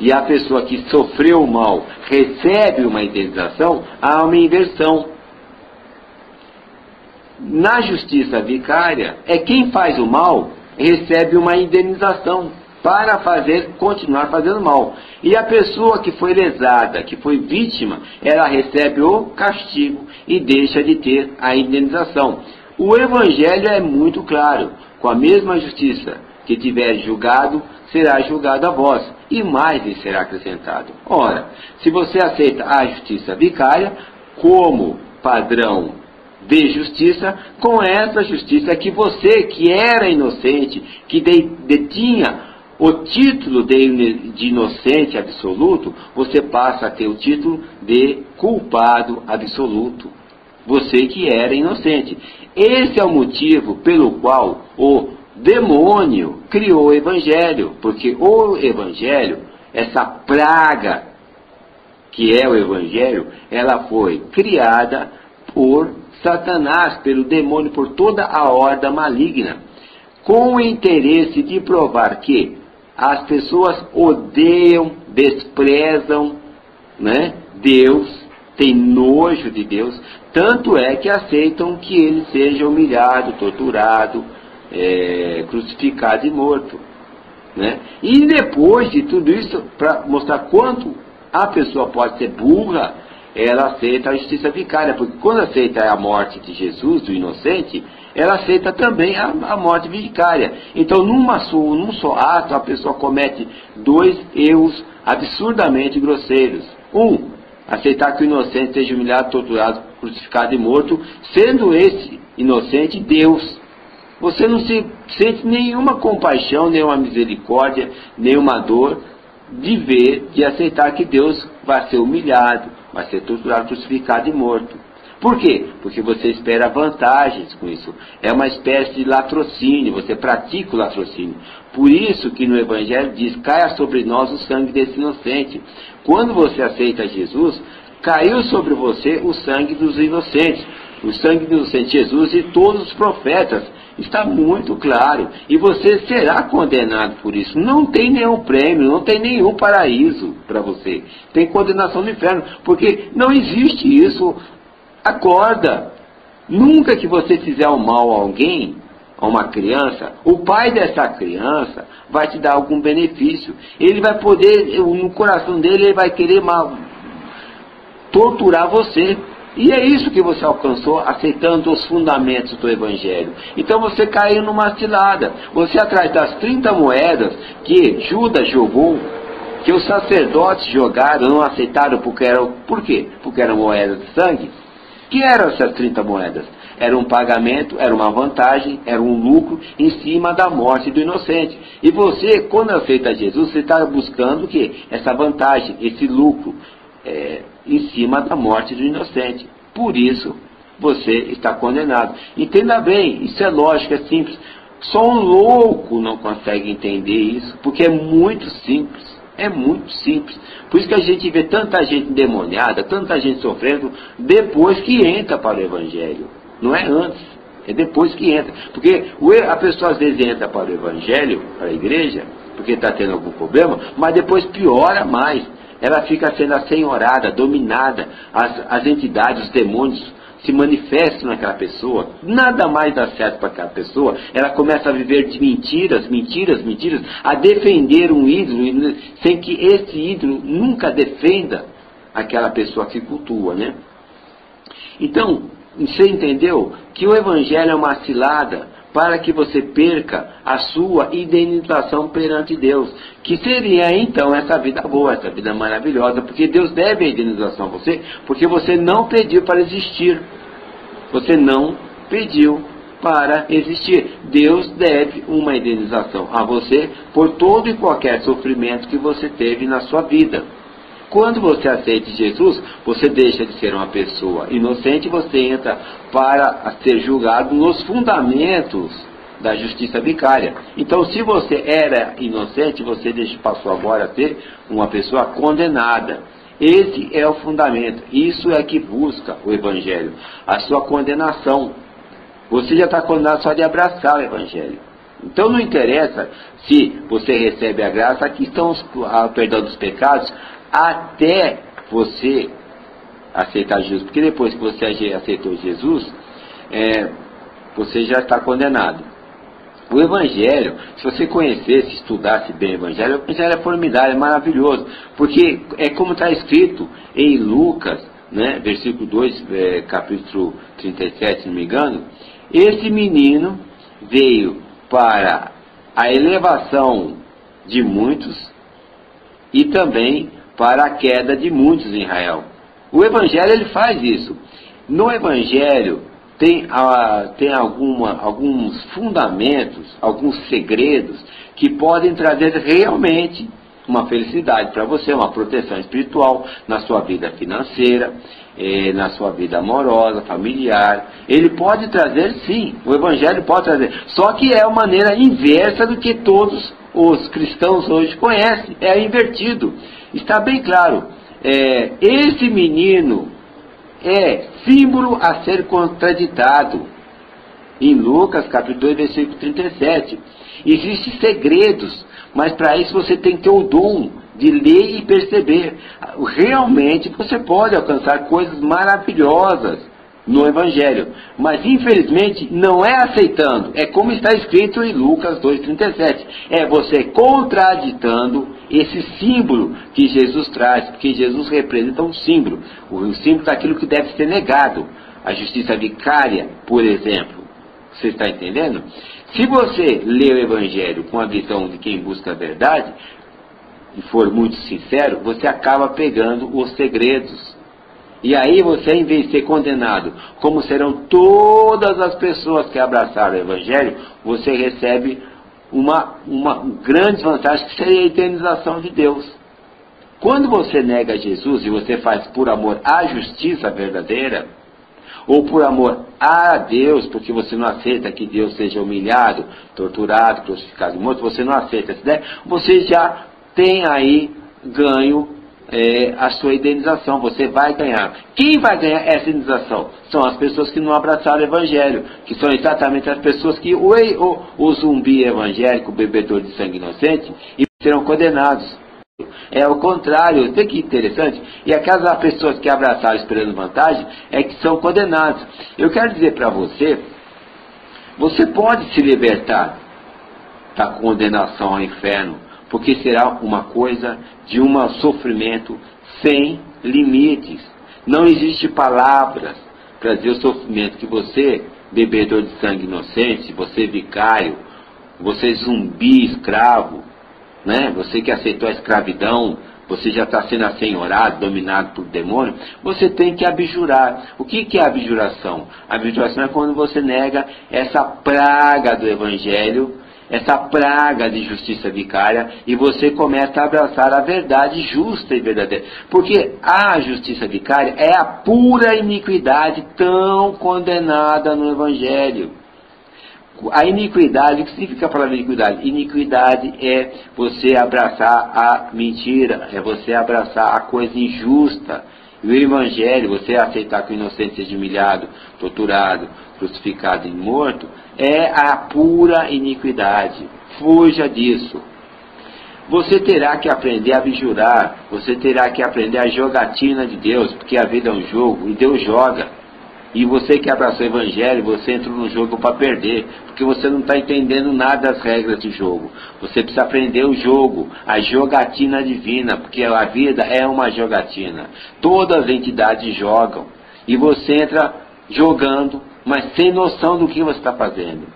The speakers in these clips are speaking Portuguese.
e a pessoa que sofreu o mal recebe uma indenização, há uma inversão. Na justiça vicária, é quem faz o mal recebe uma indenização para continuar fazendo mal. E a pessoa que foi lesada, que foi vítima, ela recebe o castigo e deixa de ter a indenização. O Evangelho é muito claro: com a mesma justiça que tiver julgado, será julgado a vós, e mais lhe será acrescentado. Ora, se você aceita a justiça vicária como padrão de justiça, com essa justiça que você, que era inocente, que detinha o título de inocente absoluto, você passa a ter o título de culpado absoluto. Você que era inocente. Esse é o motivo pelo qual o demônio criou o Evangelho, porque o Evangelho, essa praga que é o Evangelho, ela foi criada por Satanás, pelo demônio, por toda a horda maligna, com o interesse de provar que as pessoas odeiam, desprezam, né, Deus, têm nojo de Deus, tanto é que aceitam que ele seja humilhado, torturado, crucificado e morto, né? E depois de tudo isso, para mostrar quanto a pessoa pode ser burra, ela aceita a justiça vicária, porque quando aceita a morte de Jesus, do inocente, ela aceita também a morte vicária. Então, num só ato, a pessoa comete dois erros absurdamente grosseiros. Aceitar que o inocente seja humilhado, torturado, crucificado e morto, sendo esse inocente Deus. Você não se sente nenhuma compaixão, nenhuma misericórdia, nenhuma dor de aceitar que Deus vai ser humilhado, vai ser torturado, crucificado e morto. Por quê? Porque você espera vantagens com isso. É uma espécie de latrocínio, você pratica o latrocínio. Por isso que no Evangelho diz: caia sobre nós o sangue desse inocente. Quando você aceita Jesus, caiu sobre você o sangue dos inocentes. O sangue do inocente Jesus e todos os profetas. Está muito claro. E você será condenado por isso. Não tem nenhum prêmio, não tem nenhum paraíso para você. Tem condenação no inferno. Porque não existe isso. Acorda. Nunca que você fizer um mal a alguém, a uma criança, o pai dessa criança vai te dar algum benefício. Ele vai poder, no coração dele, ele vai querer torturar você. E é isso que você alcançou aceitando os fundamentos do Evangelho. Então você caiu numa cilada. Você atrás das 30 moedas que Judas jogou, que os sacerdotes jogaram, não aceitaram por quê? Porque eram moedas de sangue. Que eram essas 30 moedas? Era um pagamento, era uma vantagem, era um lucro em cima da morte do inocente. E você, quando aceita Jesus, você está buscando o quê? Essa vantagem, esse lucro em cima da morte do inocente. Por isso, você está condenado. Entenda bem, isso é lógico, é simples. Só um louco não consegue entender isso, porque é muito simples. É muito simples. Por isso que a gente vê tanta gente endemoniada, tanta gente sofrendo, depois que entra para o Evangelho. Não é antes, é depois que entra. Porque a pessoa às vezes entra para o Evangelho, para a igreja, porque está tendo algum problema, mas depois piora mais. Ela fica sendo assenhorada, dominada, as entidades, os demônios se manifestam naquela pessoa, nada mais dá certo para aquela pessoa, ela começa a viver de mentiras, a defender um ídolo, sem que esse ídolo nunca defenda aquela pessoa que cultua, né? Então, você entendeu que o Evangelho é uma cilada para que você perca a sua indenização perante Deus, que seria então essa vida boa, essa vida maravilhosa, porque Deus deve a indenização a você, porque você não pediu para existir. Você não pediu para existir. Deus deve uma indenização a você por todo e qualquer sofrimento que você teve na sua vida. Quando você aceita Jesus, você deixa de ser uma pessoa inocente, você entra para ser julgado nos fundamentos da justiça vicária. Então, se você era inocente, você passou agora a ser uma pessoa condenada. Esse é o fundamento. Isso é que busca o Evangelho. A sua condenação. Você já está condenado só de abraçar o Evangelho. Então não interessa se você recebe a graça, aqui estão o perdão dos pecados, até você aceitar Jesus. Porque depois que você aceitou Jesus, você já está condenado. O Evangelho, se você conhecesse, estudasse bem o Evangelho é formidável, é maravilhoso. Porque é como está escrito em Lucas, né, versículo 2, capítulo 37, se não me engano, esse menino veio para a elevação de muitos e também para a queda de muitos em Israel. O Evangelho ele faz isso. No Evangelho tem alguns fundamentos, alguns segredos que podem trazer realmente uma felicidade para você, uma proteção espiritual na sua vida financeira, na sua vida amorosa, familiar. Ele pode trazer, sim, o Evangelho pode trazer. Só que é uma maneira inversa do que todos os cristãos hoje conhecem. É invertido. Está bem claro. Esse menino é símbolo a ser contraditado. Em Lucas, capítulo 2, versículo 37. Existem segredos, mas para isso você tem que ter o dom de ler e perceber. Realmente você pode alcançar coisas maravilhosas no Evangelho, mas infelizmente não é aceitando. É como está escrito em Lucas 2,37. É você contraditando esse símbolo que Jesus traz, porque Jesus representa um símbolo, o símbolo daquilo que deve ser negado. A justiça vicária, por exemplo. Você está entendendo? Se você lê o Evangelho com a visão de quem busca a verdade, e for muito sincero, você acaba pegando os segredos. E aí você, em vez de ser condenado, como serão todas as pessoas que abraçaram o Evangelho, você recebe uma grande vantagem, que seria a eternização de Deus. Quando você nega Jesus e você faz por amor à justiça verdadeira, ou por amor a Deus, porque você não aceita que Deus seja humilhado, torturado, crucificado e morto, você não aceita essa ideia, você já tem aí ganho a sua indenização, você vai ganhar. Quem vai ganhar essa indenização? São as pessoas que não abraçaram o Evangelho, que são exatamente as pessoas que o zumbi evangélico, o bebedor de sangue inocente, e serão condenados. É o contrário, tem que interessante, e aquelas pessoas que abraçaram esperando vantagem, é que são condenadas. Eu quero dizer para você, você pode se libertar da condenação ao inferno, porque será uma coisa de um sofrimento sem limites. Não existe palavras para dizer o sofrimento que você, bebedor de sangue inocente, você vicário, você zumbi escravo, né? Você que aceitou a escravidão, você já está sendo assenhorado, dominado por demônio, você tem que abjurar. O que é abjuração? A abjuração é quando você nega essa praga do Evangelho, essa praga de justiça vicária, e você começa a abraçar a verdade justa e verdadeira. Porque a justiça vicária é a pura iniquidade tão condenada no Evangelho. A iniquidade, o que significa a palavra iniquidade? Iniquidade é você abraçar a mentira, é você abraçar a coisa injusta. E o Evangelho, você aceitar que o inocente seja humilhado, torturado, crucificado e morto, é a pura iniquidade. Fuja disso. Você terá que aprender a abjurar, você terá que aprender a jogatina de Deus, porque a vida é um jogo e Deus joga. E você que abraçou o Evangelho, você entrou no jogo para perder, porque você não está entendendo nada das regras do jogo. Você precisa aprender o jogo, a jogatina divina, porque a vida é uma jogatina. Todas as entidades jogam, e você entra jogando, mas sem noção do que você está fazendo.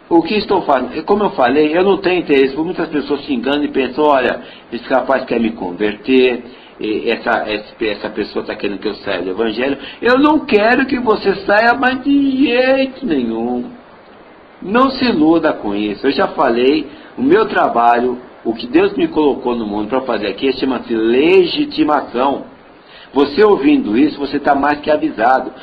O que estou fazendo? Como eu falei, eu não tenho interesse, porque muitas pessoas se enganam e pensam, olha, esse rapaz quer me converter, essa pessoa está querendo que eu saia do Evangelho. Eu não quero que você saia, mas de jeito nenhum. Não se iluda com isso. Eu já falei, o meu trabalho, o que Deus me colocou no mundo para fazer aqui, chama-se legitimação. Você ouvindo isso, você está mais que avisado.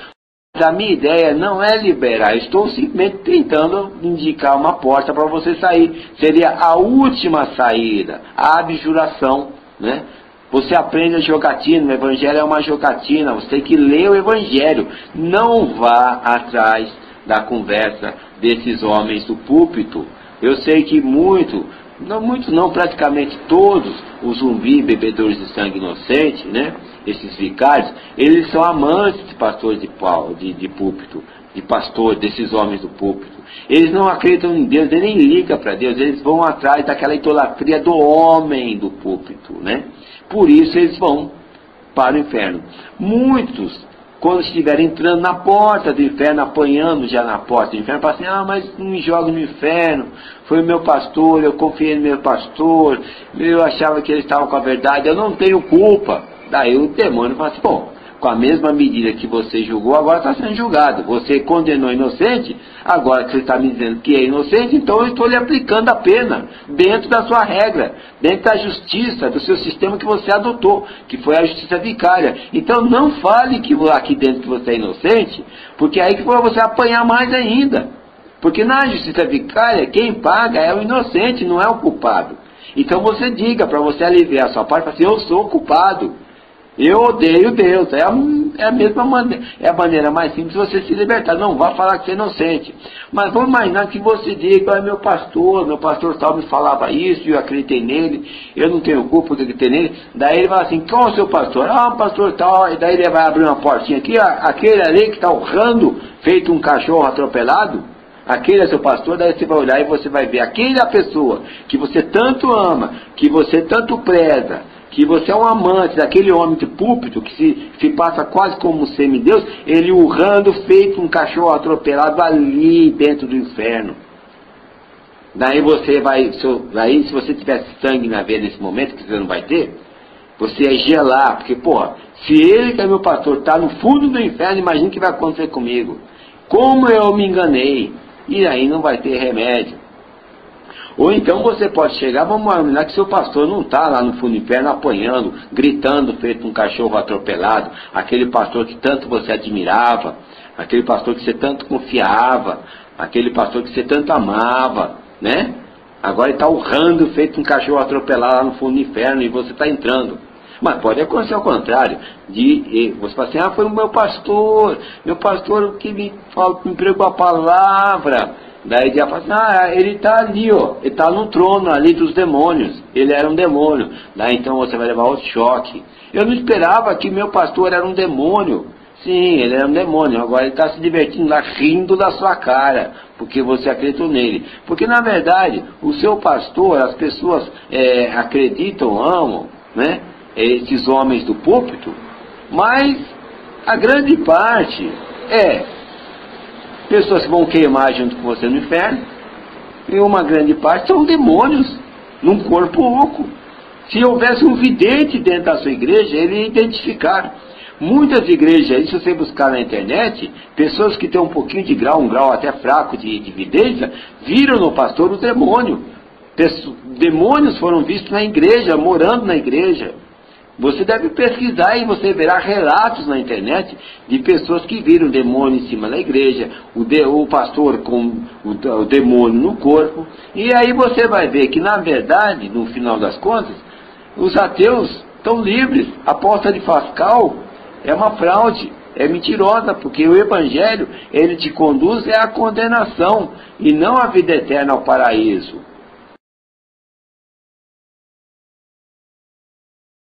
Mas a minha ideia não é liberar, eu estou simplesmente tentando indicar uma porta para você sair. Seria a última saída, a abjuração, né? Você aprende a jogatina, o Evangelho é uma jogatina, você tem que ler o Evangelho. Não vá atrás da conversa desses homens do púlpito, Eu sei que muitos não, praticamente todos os zumbi bebedores de sangue inocente, né? Esses vicários, eles são amantes de pastores de púlpito, de pastor, desses homens do púlpito. Eles não acreditam em Deus, eles nem ligam para Deus, eles vão atrás daquela idolatria do homem do púlpito, né? Por isso eles vão para o inferno. Muitos, quando estiverem entrando na porta do inferno, apanhando já na porta do inferno, falam assim, mas não me joga no inferno, foi o meu pastor, eu confiei no meu pastor, eu achava que ele estava com a verdade, eu não tenho culpa. Daí o demônio fala assim, bom, com a mesma medida que você julgou, agora está sendo julgado. Você condenou inocente, agora que você está me dizendo que é inocente, então eu estou lhe aplicando a pena, dentro da sua regra, dentro da justiça, do seu sistema que você adotou, que foi a justiça vicária. Então não fale que aqui dentro que você é inocente, porque aí que você apanhar mais ainda. Porque na justiça vicária, quem paga é o inocente, não é o culpado. Então você diga, para você aliviar a sua parte, assim, eu sou culpado. Eu odeio Deus. É a mesma maneira, é a maneira mais simples de você se libertar. Não vá falar que você é inocente. Mas vamos imaginar que você diga, meu pastor tal me falava isso, eu acreditei nele, eu não tenho culpa porque acreditei nele. Daí ele vai assim, qual é o seu pastor? O pastor tal. E daí ele vai abrir uma portinha aqui, aquele ali que está urrando, feito um cachorro atropelado. Aquele é seu pastor, daí você vai olhar e você vai ver, aquele é a pessoa que você tanto ama, que você tanto preza, que você é um amante daquele homem de púlpito, que se passa quase como um semideus, ele urrando, feito um cachorro atropelado ali dentro do inferno. Daí você vai, se você tivesse sangue na veia nesse momento, que você não vai ter, você ia gelar, porque, se ele que é meu pastor está no fundo do inferno, imagina o que vai acontecer comigo. Como eu me enganei. E aí não vai ter remédio. Ou então você pode chegar, vamos imaginar que seu pastor não está lá no fundo do inferno apanhando, gritando, feito um cachorro atropelado, aquele pastor que tanto você admirava, aquele pastor que você tanto confiava, aquele pastor que você tanto amava, né? Agora ele está urrando, feito um cachorro atropelado lá no fundo do inferno e você está entrando. Mas pode acontecer ao contrário, você fala assim, foi o meu pastor que me pregou a palavra. Daí já fala assim, ele está ali, ele está no trono ali dos demônios, ele era um demônio. Daí então você vai levar outro choque. Eu não esperava que meu pastor era um demônio. Sim, ele era um demônio, agora ele está se divertindo lá, rindo da sua cara, porque você acreditou nele. Porque na verdade, o seu pastor, as pessoas acreditam, amam, né? Esses homens do púlpito, mas a grande parte é pessoas que vão queimar junto com você no inferno, e uma grande parte são demônios num corpo oco. Se houvesse um vidente dentro da sua igreja, ele ia identificar. Muitas igrejas aí, se você buscar na internet, pessoas que têm um pouquinho de grau, um grau até fraco de vidência, viram no pastor o demônio. Demônios foram vistos na igreja, morando na igreja. Você deve pesquisar e você verá relatos na internet de pessoas que viram o demônio em cima da igreja, o pastor com o demônio no corpo. E aí você vai ver que, na verdade, no final das contas, os ateus estão livres. A porta de Pascal é uma fraude, é mentirosa, porque o evangelho, ele te conduz à condenação e não à vida eterna, ao paraíso.